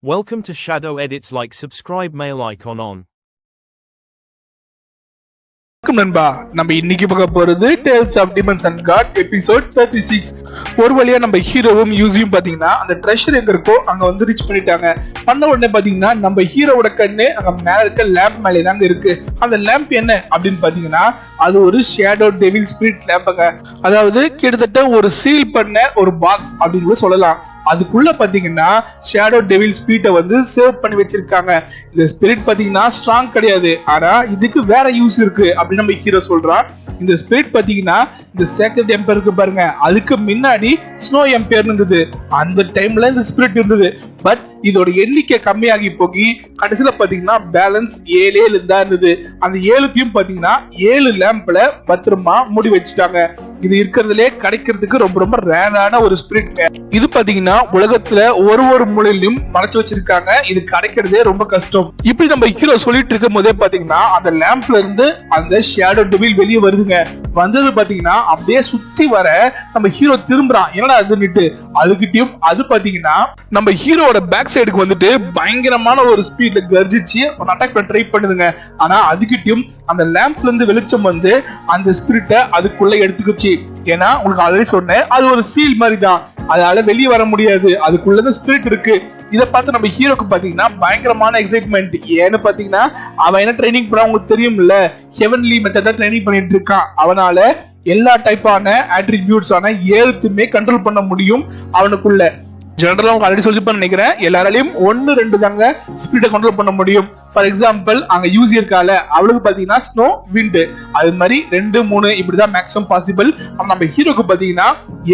Welcome to Shadow Edits. Like, subscribe, mail icon on. வணக்கம் நண்பா, நம்ம இன்னைக்கு பார்க்க போறது Tales of Demons and God episode 36. ஒரு வழியா நம்ம ஹீரோவும் யூசியும் பாத்தீங்கன்னா அந்த ட்ரெஷர் எங்க இருக்கோ அங்க வந்து ரீச் பண்ணிட்டாங்க. பண்ண உடனே பாத்தீங்கன்னா நம்ம ஹீரோவோட கண்ணு அங்க மேல இருக்க லேம்ப் மேலே தாங்க இருக்கு. அந்த லேம்ப் என்ன அப்படின்னு பாத்தீங்கன்னா அது ஒரு ஷேடோ டெவில் ஸ்பிரிட் லேம்புங்க. அதாவது கிட்டத்தட்ட ஒரு சீல் பண்ண ஒரு பாக்ஸ் அப்படின்னு சொல்லலாம். அதுக்குள்ள பாத்தீங்கன்னா ஷேடோ டெவில் ஸ்பிரிட்டை வந்து சேவ் பண்ணி வச்சிருக்காங்க. இந்த ஸ்பிரிட் பாத்தீங்கன்னா ஸ்ட்ராங் கிடையாது, ஆனா இதுக்கு வேற யூஸ் இருக்கு அப்படின்னு நம்ம ஹீரோ சொல்றான். இந்த ஸ்பிரிட் பாத்தீங்கன்னா இந்த சேக்ரெட் எம்பையர் இருக்கு பாருங்க, அதுக்கு முன்னாடி ஸ்னோ எம்பையர் இருந்தது. அந்த டைம்ல இந்த ஸ்பிரிட் இருந்தது. பட் இதோட எண்ணிக்கை கம்மியாகி போகி கடைசியில பாத்தீங்கன்னா பேலன்ஸ் 7 தான் இருந்தது. அந்த 7த்தையும் பாத்தீங்கன்னா 7 லேம்ப்ல பத்திரமா மூடி வச்சுட்டாங்க. இது இருக்கிறதுலே கிடைக்கிறதுக்கு ரொம்ப ரொம்ப ரேரான ஒரு ஸ்பிரிட். இது பாத்தீங்கன்னா உலகத்துல ஒரு மூலையிலும் மறைச்சு வச்சிருக்காங்க. இது கிடைக்கிறதே ரொம்ப கஷ்டம். இப்படி நம்ம ஹீரோ சொல்லிட்டு இருக்கும் போதே பாத்தீங்கன்னா அந்த லேம்ப்ல இருந்து அந்த ஷேடோ டெவில் வெளியே வருதுங்க. வந்தது பாத்தீங்கன்னா அப்படியே சுத்தி வர நம்ம ஹீரோ திரும்புறான், என்னடா அதுன்னுட்டு. அதுகிட்டயும் அது பாத்தீங்கன்னா நம்ம ஹீரோட பேக் சைடுக்கு வந்துட்டு பயங்கரமான ஒரு ஸ்பீட்ல கர்ஜிச்சு ஒரு அட்டாக் பண்ண ட்ரை பண்ணுதுங்க. ஆனா அதுகிட்டயும் அந்த லேம்ப்ல இருந்து வெளிச்சம் வந்து அந்த ஸ்பிரிட்டை அதுக்குள்ள எடுத்துக்கிச்சு. ஏன்னா உங்களுக்கு ஆல்ரெடி சொன்னேன், அது ஒரு சீல் மாதிரி தான், அதால வெளியே வர முடியாது, அதுக்குள்ள ஸ்பிரிட் இருக்கு. இதை பார்த்து நம்ம ஹீரோக்கு பாத்தீங்கன்னா பயங்கரமான எக்ஸைட்மெண்ட். ஏன்னு பாத்தீங்கன்னா அவன் என்ன ட்ரைனிங் பண்ண உங்களுக்கு தெரியும்ல, ஹெவன்லி மெத்தட் ட்ரைனிங் பண்ணிட்டு இருக்கான். அவனால எல்லா டைப்பான ஆட்ரிபியூட்ஸ் ஆன 7த்துமே கண்ட்ரோல் பண்ண முடியும் அவனுக்குள்ள. ஜெனரலா அவங்க ஆல்ரெடி சொல்லிருப்பேன்னு நினைக்கிறேன், எல்லாராலையும் 1-2 தாங்க ஸ்பீடை கண்ட்ரோல் பண்ண முடியும். ஃபார் எக்ஸாம்பிள் அங்க யூசி இருக்கால, அவளுக்கு பாத்தீங்கன்னா ஸ்னோ, விண்ட், அது மாதிரி 2-3 இப்படிதான் மேக்ஸிமம் பாசிபிள். நம்ம ஹீரோக்கு பாத்தீங்கன்னா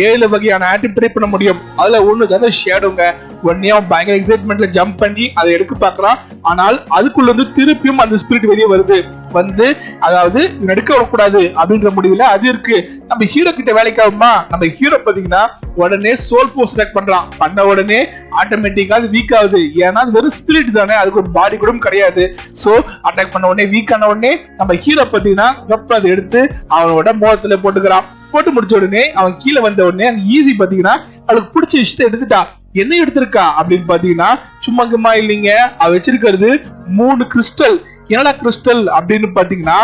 7 வகையான ஆட்ரிபியூட் ட்ரை பண்ண முடியும். அதுல ஒண்ணு தான் ஷேடோங்க. உடனே அவன் பயங்கர எக்ஸைட்மெண்ட்ல ஜம்ப் பண்ணி அதை எடுக்க பாக்குறான். ஆனால் அதுக்குள்ள இருந்து திருப்பியும் அந்த ஸ்பிரிட் வெளியே வருது. வந்து அதாவது எடுக்க வரக்கூடாது அப்படின்ற முடிவுல அது இருக்கு. நம்ம ஹீரோ கிட்ட வேலைக்கு ஆகுமா, நம்ம ஹீரோ பாத்தீங்கன்னா உடனே சோல் ஃபோர்ஸ் அட்டாக் பண்றான். பண்ண உடனே ஆட்டோமேட்டிக்கா அது வீக் ஆகுது. ஏன்னா அது வெறும் ஸ்பிரிட் தானே, அதுக்கு ஒரு பாடி கூட கிடையாது. சோ அட்டாக் பண்ண உடனே வீக் ஆன உடனே நம்ம ஹீரோ பாத்தீங்கன்னா கப் அதை எடுத்து அவனோட மோகத்துல போட்டுக்கிறான். போட்டு முடிச்ச உடனே அவன் கீழே வந்த உடனே ஈஸி பாத்தீங்கன்னா அவளுக்கு பிடிச்ச விஷயத்த எடுத்துட்டா. என்ன எடுத்திருக்கா அப்படின்னு பாத்தீங்கன்னா சும்மா இல்லைங்க, அவ வச்சிருக்கிறது 3 கிறிஸ்டல். என்னடா கிறிஸ்டல் அப்படின்னு பாத்தீங்கன்னா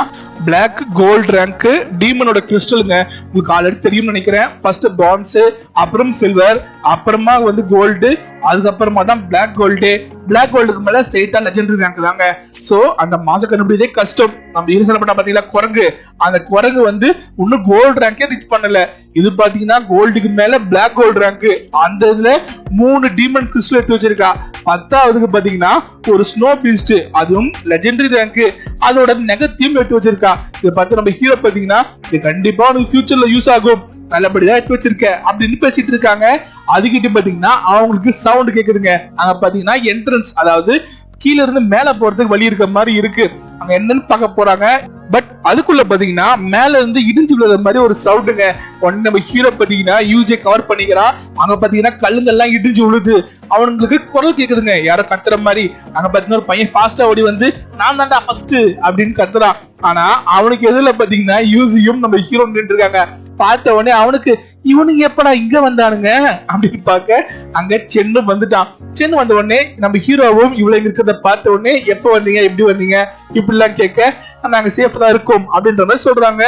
பிளாக் கோல்ட் ரேங்க் டீமனோட கிறிஸ்டலுங்க. உங்களுக்கு ஆல்ரெடி தெரியும் நினைக்கிறேன். ஃபர்ஸ்ட் பிரான்ஸ், அப்புறம் சில்வர், அப்புறமா வந்து கோல்டு, அதுக்கப்புறமா தான் பிளாக் கோல்டு. பிளாக் கோல்டுக்கு மேல ஸ்ட்ரெயிட்டா லெஜெண்டரி ரேங்க் தாங்க. சோ அந்த மாச கண்டுபிடிதே கஷ்டம். நம்ம ஈரசனப்பட்ட பாத்தீங்களா குரங்கு, அந்த குரங்கு வந்து இன்னும் கோல்டு ரேங்கே ரீச் பண்ணல. இது பாத்தீங்கன்னா கோல்டுக்கு மேல பிளாக் கோல்டு ரேங்க். அந்த இதுல 3 டீமன் கிறிஸ்டல் எடுத்து வச்சிருக்கா. 10ஆவதுக்கு பாத்தீங்கன்னா ஒரு ஸ்னோ பீஸ்ட், அதுவும் லெஜெண்டரி ரேங்க், அதோட நெகத்தையும் எடுத்து வச்சிருக்கா. இதை பார்த்து நம்ம ஹீரோ பாத்தீங்கன்னா இது கண்டிப்பா உனக்கு ஃபியூச்சர்ல யூஸ் ஆகும், நல்லபடியா எடுத்து வச்சிருக்க அப்படின்னு பேசிட்டு இருக்காங்க. அதுகிட்ட பாத்தீங்கன்னா அவங்களுக்கு சவுண்ட் கேக்குதுங்க. அங்க பாத்தீங்கன்னா என்ட்ரன்ஸ், அதாவது கீழ இருந்து மேல போறதுக்கு வழி இருக்க மாதிரி இருக்கு. அங்க என்னன்னு பார்க்க போறாங்க. பட் அதுக்குள்ள பாத்தீங்கன்னா மேல இருந்து இடிஞ்சு விழுற மாதிரி ஒரு சவுண்டுங்க. உடனே நம்ம ஹீரோ பாத்தீங்கன்னா யூஸை கவர் பண்ணிக்கிறான். அங்க பாத்தீங்கன்னா கல்லுங்கெல்லாம் இடிஞ்சு விழுது. அவனுங்களுக்கு குரல் கேக்குதுங்க, யாரோ கத்துற மாதிரி. அங்க பாத்தீங்கன்னா ஒரு பையன் ஃபாஸ்டா ஓடி வந்து நான் தான்டா ஃபர்ஸ்ட் அப்படின்னு கத்துறான். ஆனா அவனுக்கு எதிரில பாத்தீங்கன்னா யூசியும் நம்ம ஹீரோ நின்று இருக்காங்க. பார்த்த உடனே அவனுக்கு இவனுக்கு எப்படா இங்க வந்தானுங்க அப்படின்னு பார்க்க அங்க சென்னு வந்துட்டான். சென்னு வந்த உடனே நம்ம ஹீரோவும் இவ்வளவு இருக்கிறத பார்த்த உடனே எப்ப வந்தீங்க, எப்படி வந்தீங்க இப்படி எல்லாம் கேட்க நாங்க சேஃபா தான் இருக்கோம் அப்படின்ற மாதிரி சொல்றாங்க.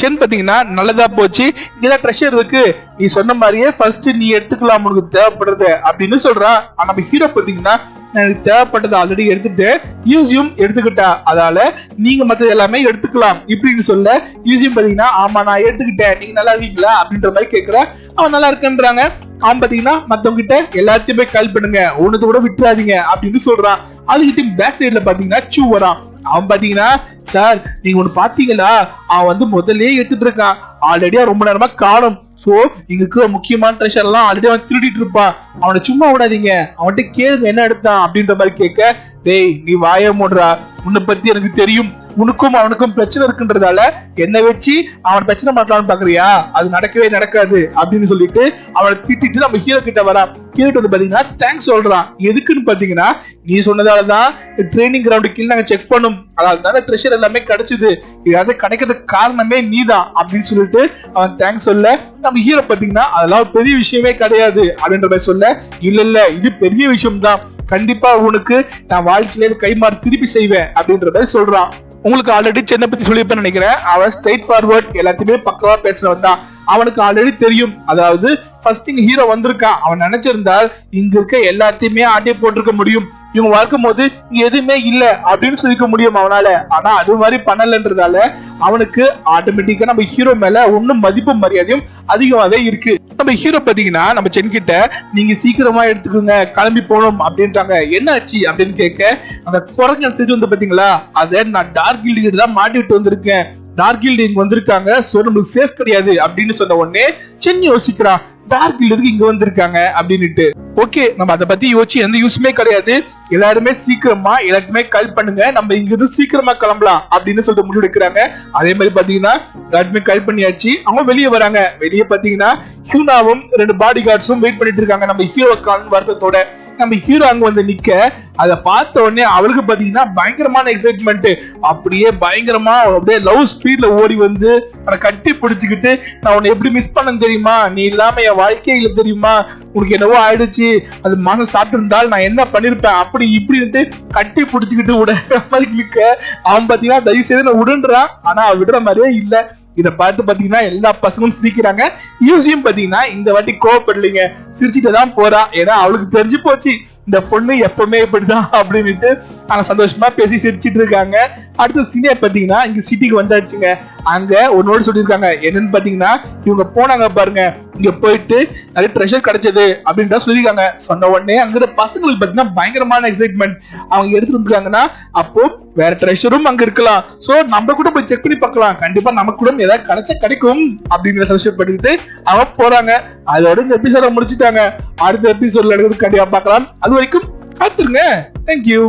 சென் பாத்தீங்கன்னா நல்லதா போச்சு, இங்கதான் ட்ரெஷர் இருக்கு, நீ சொன்ன மாதிரியே ஃபர்ஸ்ட் நீ எடுத்துக்கலாம் உனக்கு தேவைப்படுறது அப்படின்னு சொல்றான். நம்ம ஹீரோ பாத்தீங்கன்னா எனக்கு தேவைப்பட்டது ஆல்ரெடி எடுத்துட்டு யூசியும் எடுத்துக்கிட்டா, அதால நீங்க மத்த எல்லாமே எடுத்துக்கலாம் இப்படின்னு சொல்ல யூசியும் பாத்தீங்கன்னா ஆமா நான் எடுத்துக்கிட்டேன், நீங்க நல்லா இருக்கீங்களா அப்படின்ற மாதிரி கேக்குற. அவன் நல்லா இருக்குன்றாங்க. அவன் பாத்தீங்கன்னா மத்தவங்க கிட்ட எல்லாத்தையுமே கால் பண்ணுங்க, ஒண்ணுத்த கூட விட்டுறாதீங்க அப்படின்னு சொல்றான். அதுகிட்ட பேக் சைட்ல பாத்தீங்கன்னா சூ வரான். அவன் பாத்தீங்கன்னா சார் நீங்க ஒண்ணு பாத்தீங்களா, அவன் வந்து முதல்ல எடுத்துட்டு இருக்கான், ஆல்ரெடியா ரொம்ப நேரமா காணும். சோ இங்க இருக்கிற முக்கியமான ட்ரெஷர் எல்லாம் ஆல்ரெடி அவன் திருடிட்டு இருப்பான், அவனை சும்மா விடாதீங்க, அவன்கிட்ட கேளுங்க என்ன எடுத்தான் அப்படின்ற மாதிரி கேட்க, டேய் நீ வாய மூடுறா, உன்னை பத்தி எனக்கு தெரியும், உனக்கும் அவனுக்கும் பிரச்சனை இருக்குன்றதால என்ன வச்சு அவன் பிரச்சனை பண்ணலாம்னு பாக்குறியா, அது நடக்கவே நடக்காது அப்படின்னு சொல்லிட்டு அவனை திட்டிட்டு நம்ம ஹீரோ கிட்ட வரான். ஹீரோ வந்து பாத்தீங்கன்னா தேங்க்ஸ் சொல்றான். எதுக்குன்னு பாத்தீங்கன்னா, நீ சொன்னதாலதான் ட்ரைனிங் கிரவுண்டுக்கு நாங்க செக் பண்ணும், அதாவது ட்ரெஷர் எல்லாமே கிடைச்சது, இதாவது கிடைக்கிறதுக்கு காரணமே நீதான் அப்படின்னு சொல்லிட்டு அவன் தேங்க்ஸ் சொல்ல, நம்ம ஹீரோ பாத்தீங்கன்னா அதெல்லாம் பெரிய விஷயமே கிடையாது அப்படின்ற மாதிரி சொல்ல, இல்ல இது பெரிய விஷயம் தான், கண்டிப்பா உனக்கு நான் வாழ்க்கையில கைமாறு திருப்பி செய்வேன் அப்படின்ற மாதிரி சொல்றான். உங்களுக்கு ஆல்ரெடி சென்னை பத்தி சொல்லியிருப்பேன் நினைக்கிறேன். அவன் ஸ்ட்ரைட் ஃபார்வர்ட் எல்லாத்தையுமே பக்கவா பேசுறவன் தான். அவனுக்கு ஆல்ரெடி தெரியும், அதாவது ஃபர்ஸ்ட் இங்க ஹீரோ வந்திருக்கான், அவன் நினைச்சிருந்தால் இங்க இருக்க எல்லாத்தையுமே ஆட்டே போட்டிருக்க முடியும், இவங்க வளர்க்கும் போது இங்க எதுவுமே இல்ல அப்படின்னு சொல்லிக்க முடியும் அவனால. ஆனா அது மாதிரி பண்ணலன்றதால அவனுக்கு ஆட்டோமேட்டிக்கா நம்ம ஹீரோ மேல ஒன்னும் மதிப்பு மரியாதையும் அதிகமாவே இருக்கு. நம்ம ஹீரோ பாத்தீங்கன்னா நம்ம சென் கிட்ட நீங்க சீக்கிரமா எடுத்துக்கோங்க கிளம்பி போகணும் அப்படின்றாங்க. என்ன ஆச்சு அப்படின்னு கேட்க, அந்த குரங்கு எடுத்துட்டு வந்து பாத்தீங்களா, அதை நான் டார்க் கில்டு கிட்ட தான் மாட்டிட்டு வந்திருக்கேன், டார்க் கில்டு இங்க வந்திருக்காங்க, சோ நம்மளுக்கு சேஃப் கிடையாது அப்படின்னு சொன்ன உடனே சென் யோசிக்கிறான், டார்க் கில்டு இங்க வந்திருக்காங்க அப்படின்னுட்டு. ஓகே, நம்ம அதை பத்தி யோசிச்சு எந்த யூஸுமே கிடையாது, எல்லாருமே சீக்கிரமா எல்லாருக்குமே கால் பண்ணுங்க, நம்ம இங்க இருந்து சீக்கிரமா கிளம்பலாம் அப்படின்னு சொல்லிட்டு முடிவு எடுக்கிறாங்க. அதே மாதிரி பாத்தீங்கன்னா எல்லாருமே கால் பண்ணியாச்சு, அவங்க வெளியே வராங்க. வெளியே பாத்தீங்கன்னா ஹியூனாவும் 2 பாடி கார்ட்ஸும் வெயிட் பண்ணிட்டு இருக்காங்க நம்ம ஹீரோ கான் வருத்தத்தோட. நம்ம ஹீரோ அங்க வந்து நிக்க, அதை பார்த்த உடனே அவளுக்கு பாத்தீங்கன்னா பயங்கரமான எக்ஸைட்மெண்ட், அப்படியே பயங்கரமா அப்படியே லவ் ஸ்பீட்ல ஓடி வந்து அவனை கட்டி பிடிச்சுக்கிட்டு, நான் உன்னை எப்படி மிஸ் பண்ண தெரியுமா, நீ இல்லாம என் வாழ்க்கையே இல்லை தெரியுமா, உனக்கு என்னவோ ஆயிடுச்சு, அது மனசு சாப்பிட்டு இருந்தால் நான் என்ன பண்ணிருப்பேன் அப்படி இப்படின்ட்டு கட்டி பிடிச்சுக்கிட்டு விடுற மாதிரி நிக்க, அவன் பாத்தீங்கன்னா தயவு செய்து நான் விடுன்றான், ஆனா அவன் விடுற மாதிரியே இல்ல. இத பார்த்து பாத்தீங்கன்னா எல்லா பசங்களும் சிரிக்கிறாங்க. யூசியும் பாத்தீங்கன்னா இந்த வாட்டி கோவப்படலைங்க, சிரிச்சுட்டு தான் போறா, ஏன்னா அவளுக்கு தெரிஞ்சு போச்சு இந்த பொண்ணு எப்பவுமே இப்படிதான் அப்படின்னுட்டு அவங்க சந்தோஷமா பேசி சிரிச்சிட்டு இருக்காங்க. அடுத்த சீனியர் பாத்தீங்கன்னா இங்க சிட்டிக்கு வந்தாச்சுங்க. அங்க ஒன்னோடு சொல்லியிருக்காங்க, என்னன்னு பாத்தீங்கன்னா இவங்க போனாங்க பாருங்க, இங்க போயிட்டு நிறைய ட்ரெஷர் கிடைச்சது அப்படின்ற சொல்லியிருக்காங்க. சொன்ன உடனே அங்க பசங்களுக்கு பாத்தீங்கன்னா பயங்கரமான எக்ஸைட்மெண்ட், அவங்க எடுத்துட்டு வந்துருக்காங்கன்னா அப்போ வேற ட்ரெஷரும் அங்க இருக்கலாம், சோ நம்ம கூட போய் செக் பண்ணி பார்க்கலாம், கண்டிப்பா நமக்கு கூட ஏதாவது கிடைச்சா கிடைக்கும் அப்படிங்கிற சஜஷன் பண்ணிட்டு அவங்க போறாங்க. அதோட இந்த எபிசோட முடிச்சுட்டாங்க. அடுத்த எபிசோட்ல எடுக்கிறது கண்டிப்பா பார்க்கலாம். அது வரைக்கும் காத்துருங்க. தேங்க்யூ.